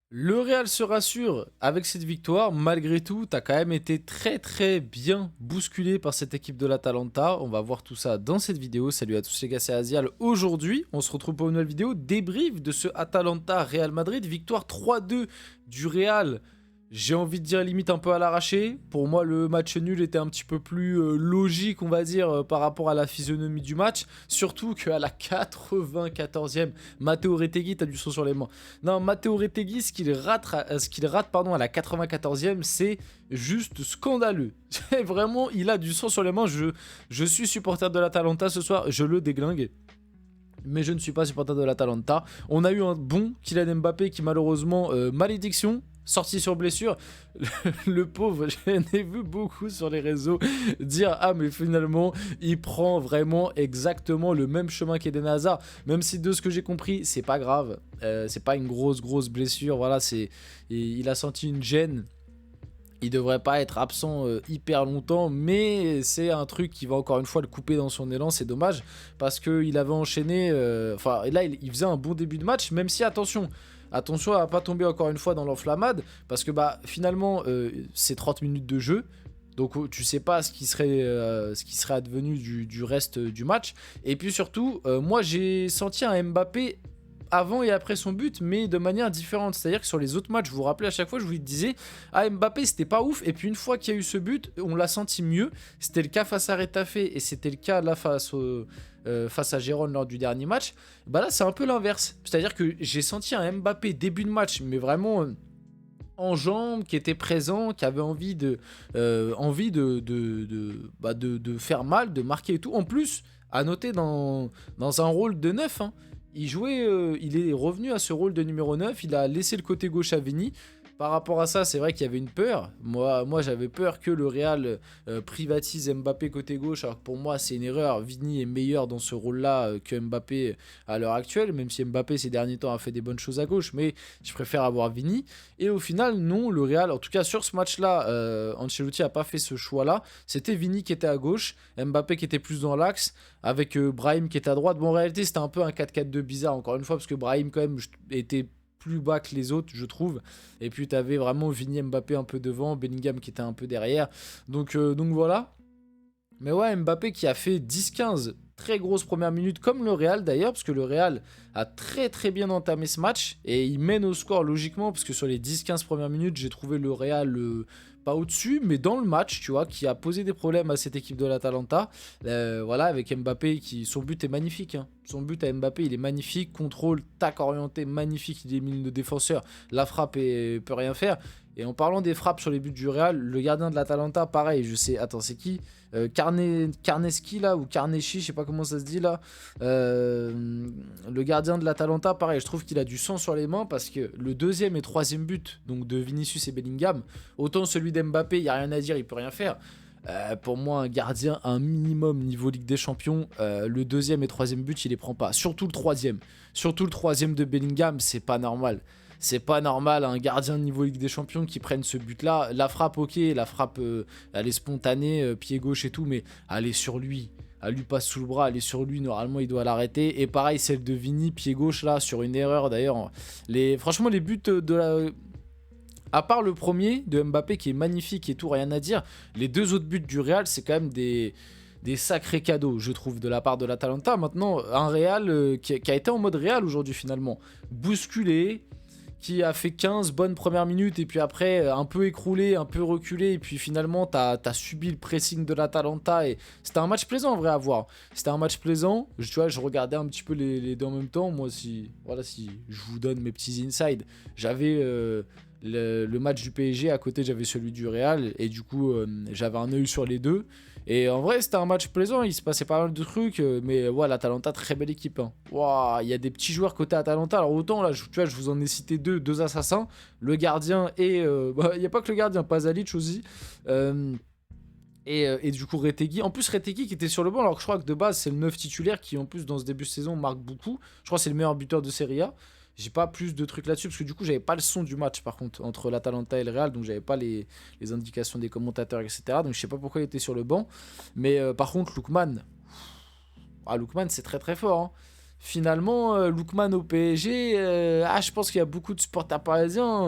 Le Real se rassure avec cette victoire. Malgré tout, tu as quand même été très très bien bousculé par cette équipe de l'Atalanta. On va voir tout ça dans cette vidéo. Salut à tous les gars, c'est Azial. Aujourd'hui, on se retrouve pour une nouvelle vidéo. Débrief de ce Atalanta-Real Madrid. Victoire 3-2 du Real. J'ai envie de dire limite un peu à l'arraché. Pour moi, le match nul était un petit peu plus logique, on va dire, par rapport à la physionomie du match. Surtout qu'à la 94e, Matteo Retegui, t'as du sang sur les mains. Non, Matteo Retegui, ce qu'il rate pardon, à la 94e, c'est juste scandaleux. Vraiment, il a du sang sur les mains. Je suis supporter de l'Atalanta ce soir, je le déglingue. Mais je ne suis pas supporter de l'Atalanta. On a eu un bon Kylian Mbappé qui malheureusement, malédiction, sorti sur blessure. Le pauvre, j'en ai vu beaucoup sur les réseaux dire ah mais finalement il prend vraiment exactement le même chemin qu'Eden Hazard. Même si de ce que j'ai compris c'est pas grave, c'est pas une grosse blessure. Voilà, il a senti une gêne. Il devrait pas être absent hyper longtemps, mais c'est un truc qui va encore une fois le couper dans son élan. C'est dommage parce qu'il avait enchaîné. Enfin, là, il faisait un bon début de match, même si attention à ne pas tomber encore une fois dans l'enflammade, parce que bah finalement c'est 30 minutes de jeu. Donc tu sais pas ce qui serait advenu du reste du match. Et puis surtout, moi j'ai senti un Mbappé avant et après son but, mais de manière différente. C'est-à-dire que sur les autres matchs, je vous rappelais à chaque fois, je vous disais, ah Mbappé c'était pas ouf, et puis une fois qu'il y a eu ce but, on l'a senti mieux. C'était le cas face à Retafe, et c'était le cas là face à Gérone lors du dernier match. Bah là c'est un peu l'inverse. C'est-à-dire que j'ai senti un Mbappé début de match, mais vraiment en jambes, qui était présent, qui avait envie de faire mal, de marquer et tout. En plus, à noter dans un rôle de neuf, hein. Il est revenu à ce rôle de numéro 9. Il a laissé le côté gauche à Vini. Par rapport à ça, c'est vrai qu'il y avait une peur. Moi j'avais peur que le Real privatise Mbappé côté gauche. Alors que pour moi, c'est une erreur. Vini est meilleur dans ce rôle-là que Mbappé à l'heure actuelle. Même si Mbappé, ces derniers temps, a fait des bonnes choses à gauche. Mais je préfère avoir Vini. Et au final, non, le Real, en tout cas sur ce match-là, Ancelotti n'a pas fait ce choix-là. C'était Vini qui était à gauche, Mbappé qui était plus dans l'axe, avec Brahim qui était à droite. Bon, en réalité, c'était un peu un 4-4-2 bizarre, encore une fois, parce que Brahim, quand même, était plus bas que les autres, je trouve. Et puis, tu avais vraiment Vini Mbappé un peu devant, Bellingham qui était un peu derrière. Donc voilà. Mais ouais, Mbappé qui a fait 10-15 très grosses premières minutes, comme le Real d'ailleurs, parce que le Real a très très bien entamé ce match et il mène au score logiquement, parce que sur les 10-15 premières minutes, j'ai trouvé le Real pas au-dessus, mais dans le match, tu vois, qui a posé des problèmes à cette équipe de l'Atalanta. Voilà, avec Mbappé, son but est magnifique, hein. Son but à Mbappé, il est magnifique. Contrôle, tac orienté, magnifique. Il élimine le défenseur. La frappe et peut rien faire. Et en parlant des frappes sur les buts du Real, le gardien de l'Atalanta, pareil, je sais, attends, c'est qui Carneschi là, ou Carneschi, je sais pas comment ça se dit là. Le gardien de l'Atalanta, pareil, je trouve qu'il a du sang sur les mains parce que le deuxième et troisième but, donc de Vinicius et Bellingham, autant celui d'Mbappé, il n'y a rien à dire, il peut rien faire. Pour moi, un gardien, un minimum niveau Ligue des Champions, le deuxième et troisième but, il les prend pas. Surtout le troisième. Surtout le troisième de Bellingham, c'est pas normal. C'est pas normal, un gardien de niveau Ligue des Champions qui prenne ce but-là. La frappe, ok, la frappe, elle est spontanée, pied gauche et tout, mais elle est sur lui. Elle lui passe sous le bras, elle est sur lui, normalement il doit l'arrêter. Et pareil, celle de Vini, pied gauche là, sur une erreur d'ailleurs. Franchement, les buts de la. À part le premier de Mbappé qui est magnifique et tout, rien à dire, les deux autres buts du Real, c'est quand même des sacrés cadeaux, je trouve, de la part de l'Atalanta. Maintenant, un Real qui a été en mode Real aujourd'hui finalement. Bousculé, qui a fait 15 bonnes premières minutes et puis après un peu écroulé, un peu reculé et puis finalement t'as subi le pressing de l'Atalanta et c'était un match plaisant en vrai à voir. C'était un match plaisant, tu vois, je regardais un petit peu les deux en même temps. Moi si je vous donne mes petits insides, j'avais le match du PSG à côté, j'avais celui du Real et du coup j'avais un œil sur les deux. Et en vrai, c'était un match plaisant, il se passait pas mal de trucs, mais ouais, l'Atalanta, très belle équipe, hein. Wow, il y a des petits joueurs côté Atalanta. Alors autant là, tu vois, je vous en ai cité deux assassins, le gardien et il y a pas que le gardien, Pasalic aussi. Et du coup Retegui, en plus Retegui qui était sur le banc, alors que je crois que de base c'est le 9 titulaire qui en plus dans ce début de saison marque beaucoup. Je crois que c'est le meilleur buteur de Serie A. J'ai pas plus de trucs là-dessus parce que du coup j'avais pas le son du match par contre entre l'Atalanta et le Real, donc j'avais pas les indications des commentateurs, etc. Donc je sais pas pourquoi il était sur le banc. Mais par contre Lookman, Lookman c'est très très fort, hein. finalement, Lookman au PSG, je pense qu'il y a beaucoup de supporters parisiens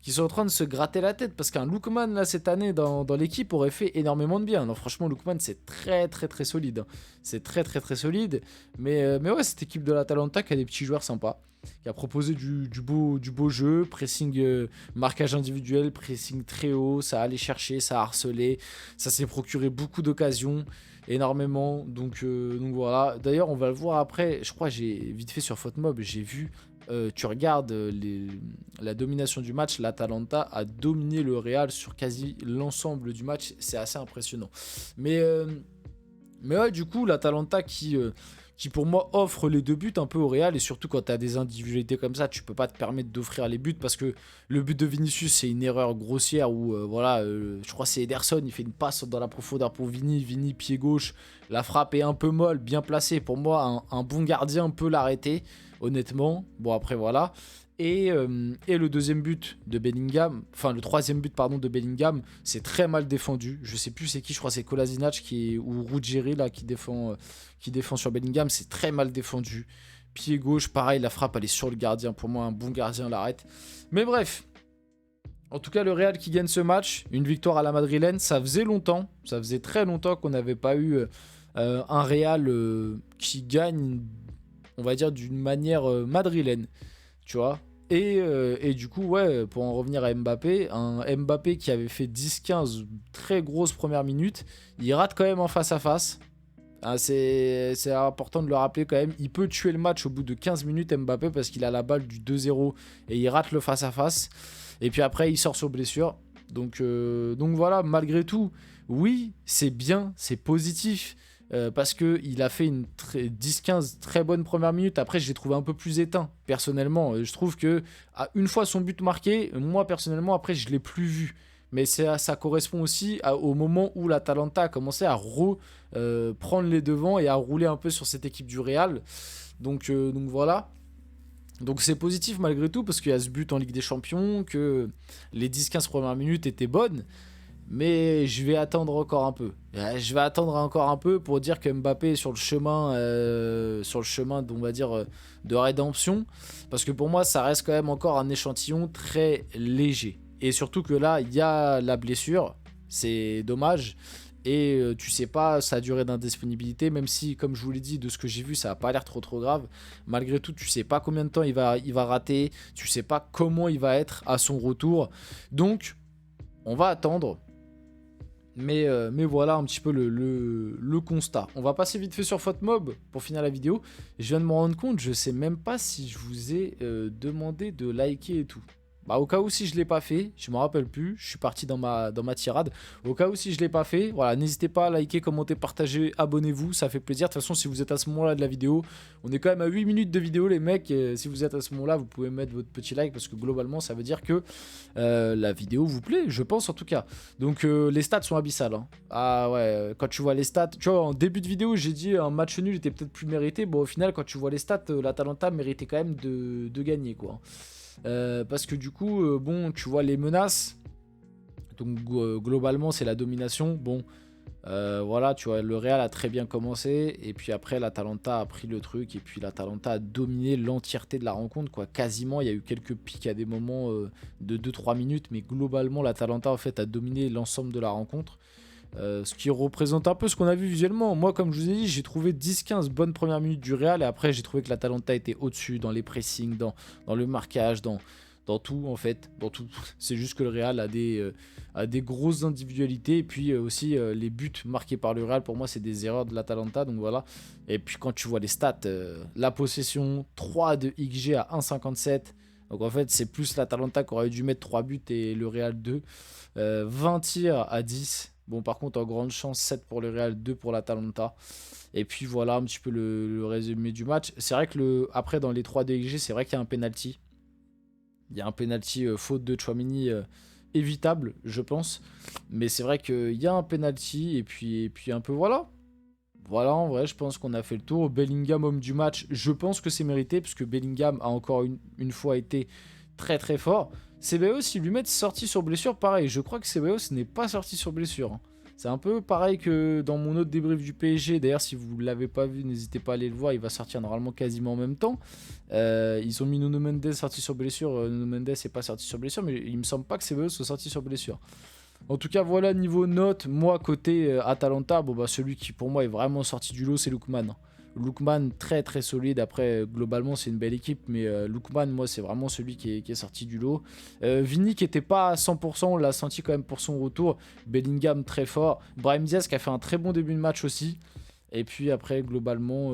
qui sont en train de se gratter la tête parce qu'un Lookman là cette année dans l'équipe aurait fait énormément de bien. Non, franchement, Lookman c'est très très très solide, hein. C'est très très très solide. Mais ouais, cette équipe de l'Atalanta qui a des petits joueurs sympas, qui a proposé du beau jeu, pressing, marquage individuel, pressing très haut, ça a allé chercher, ça a harcelé, ça s'est procuré beaucoup d'occasions, énormément, donc voilà. D'ailleurs, on va le voir après, je crois, j'ai vite fait sur FootMob, j'ai vu, tu regardes la domination du match, l'Atalanta a dominé le Real sur quasi l'ensemble du match, c'est assez impressionnant. Mais ouais, du coup, l'Atalanta qui pour moi offre les 2 buts un peu au Real, et surtout quand tu as des individualités comme ça, tu peux pas te permettre d'offrir les buts parce que le but de Vinicius c'est une erreur grossière où je crois que c'est Ederson, il fait une passe dans la profondeur pour Vini pied gauche, la frappe est un peu molle, bien placée, pour moi un bon gardien peut l'arrêter honnêtement. Bon après voilà. Et le deuxième but de Bellingham, enfin le troisième but pardon de Bellingham, c'est très mal défendu. Je sais plus c'est qui, je crois que c'est Kolasinac ou Ruggieri là qui défend sur Bellingham, c'est très mal défendu. Pied gauche, pareil, la frappe elle est sur le gardien. Pour moi, un bon gardien l'arrête. Mais bref, en tout cas le Real qui gagne ce match, une victoire à la madrilène. Ça faisait très longtemps qu'on n'avait pas eu un Real qui gagne, on va dire d'une manière madrilène, tu vois. Et du coup, ouais, pour en revenir à Mbappé, un Mbappé qui avait fait 10-15 très grosses premières minutes, il rate quand même en face-à-face. C'est important de le rappeler quand même. Il peut tuer le match au bout de 15 minutes, Mbappé, parce qu'il a la balle du 2-0 et il rate le face-à-face. Et puis après, il sort sur blessure. Donc voilà, malgré tout, oui, c'est bien, c'est positif. Parce qu'il a fait une 10-15 très bonne première minute. Après, je l'ai trouvé un peu plus éteint, personnellement. Je trouve que une fois son but marqué, moi, personnellement, après, je ne l'ai plus vu. Mais ça correspond aussi au moment où l'Atalanta a commencé à prendre les devants et à rouler un peu sur cette équipe du Real. Donc voilà. Donc c'est positif malgré tout, parce qu'il y a ce but en Ligue des Champions, que les 10-15 premières minutes étaient bonnes. Mais je vais attendre encore un peu. Je vais attendre encore un peu pour dire que Mbappé est sur le chemin, on va dire, de rédemption. Parce que pour moi, ça reste quand même encore un échantillon très léger. Et surtout que là, il y a la blessure. C'est dommage. Et tu sais pas sa durée d'indisponibilité, même si, comme je vous l'ai dit, de ce que j'ai vu, ça n'a pas l'air trop grave. Malgré tout, tu sais pas combien de temps il va rater. Tu sais pas comment il va être à son retour. Donc, on va attendre. Mais voilà un petit peu le constat. On va passer vite fait sur FootMob pour finir la vidéo. Je viens de me rendre compte, je sais même pas si je vous ai demandé de liker et tout. Bah, au cas où si je l'ai pas fait, je me rappelle plus, je suis parti dans ma tirade. Au cas où si je l'ai pas fait, voilà, n'hésitez pas à liker, commenter, partager, abonnez-vous, ça fait plaisir. De toute façon, si vous êtes à ce moment-là de la vidéo, on est quand même à 8 minutes de vidéo les mecs. Si vous êtes à ce moment-là, vous pouvez mettre votre petit like parce que globalement, ça veut dire que la vidéo vous plaît, je pense en tout cas. Donc les stats sont abyssales, hein. Ah ouais, quand tu vois les stats, tu vois, en début de vidéo, j'ai dit un match nul était peut-être plus mérité. Bon, au final, quand tu vois les stats, l'Atalanta méritait quand même de gagner, quoi. Parce que du coup, bon, tu vois les menaces. Donc globalement, c'est la domination. Bon, voilà, tu vois, le Real a très bien commencé. Et puis après, l'Atalanta a pris le truc. Et puis l'Atalanta a dominé l'entièreté de la rencontre, quoi. Quasiment, il y a eu quelques pics à des moments de 2-3 minutes. Mais globalement, l'Atalanta, en fait, a dominé l'ensemble de la rencontre. Ce qui représente un peu ce qu'on a vu visuellement. Moi, comme je vous ai dit, j'ai trouvé 10-15 bonnes premières minutes du Real. Et après, j'ai trouvé que l'Atalanta était au-dessus dans les pressings, dans le marquage, dans tout, en fait. Dans tout. C'est juste que le Real a des grosses individualités. Et puis aussi, les buts marqués par le Real, pour moi, c'est des erreurs de l'Atalanta. Donc voilà. Et puis quand tu vois les stats, la possession, 3 de XG à 1,57. Donc en fait, c'est plus l'Atalanta qui aurait dû mettre 3 buts et le Real 2. 20 tirs à 10. Bon, par contre, en grande chance, 7 pour le Real, 2 pour l'Atalanta. Et puis voilà un petit peu le résumé du match. C'est vrai que après, dans les 3 DXG, c'est vrai qu'il y a un penalty. Il y a un penalty faute de Tchouaméni évitable, je pense. Mais c'est vrai qu'il y a un penalty. Et puis un peu voilà. Voilà, en vrai, je pense qu'on a fait le tour. Bellingham, homme du match, je pense que c'est mérité. Parce que Bellingham a encore une fois été très très fort. Ceballos, il lui met sorti sur blessure, pareil. Je crois que Ceballos n'est pas sorti sur blessure, hein. C'est un peu pareil que dans mon autre débrief du PSG. D'ailleurs, si vous ne l'avez pas vu, n'hésitez pas à aller le voir. Il va sortir normalement quasiment en même temps. Ils ont mis Nuno Mendes sorti sur blessure. Nuno Mendes n'est pas sorti sur blessure, mais il me semble pas que Ceballos soit sorti sur blessure. En tout cas, voilà, niveau note, moi, côté Atalanta, bon, bah, celui qui pour moi est vraiment sorti du lot, c'est Lookman. Lookman, très très solide. Après, globalement, c'est une belle équipe, mais Lookman, moi, c'est vraiment celui qui est sorti du lot. Vini, qui n'était pas à 100%, on l'a senti quand même pour son retour. Bellingham, très fort. Brahim Diaz, qui a fait un très bon début de match aussi. Et puis après, globalement,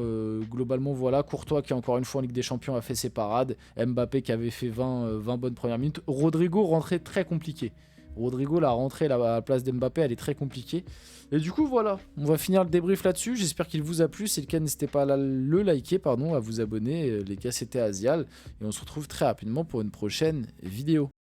voilà. Courtois, qui encore une fois en Ligue des Champions, a fait ses parades. Mbappé, qui avait fait 20 bonnes premières minutes. Rodrigo, rentré très compliqué. Rodrigo, la rentrée à la place d'Mbappé, elle est très compliquée. Et du coup, voilà, on va finir le débrief là-dessus. J'espère qu'il vous a plu. Si c'est le cas, n'hésitez pas à le liker, à vous abonner. Les gars, c'était Asial. Et on se retrouve très rapidement pour une prochaine vidéo.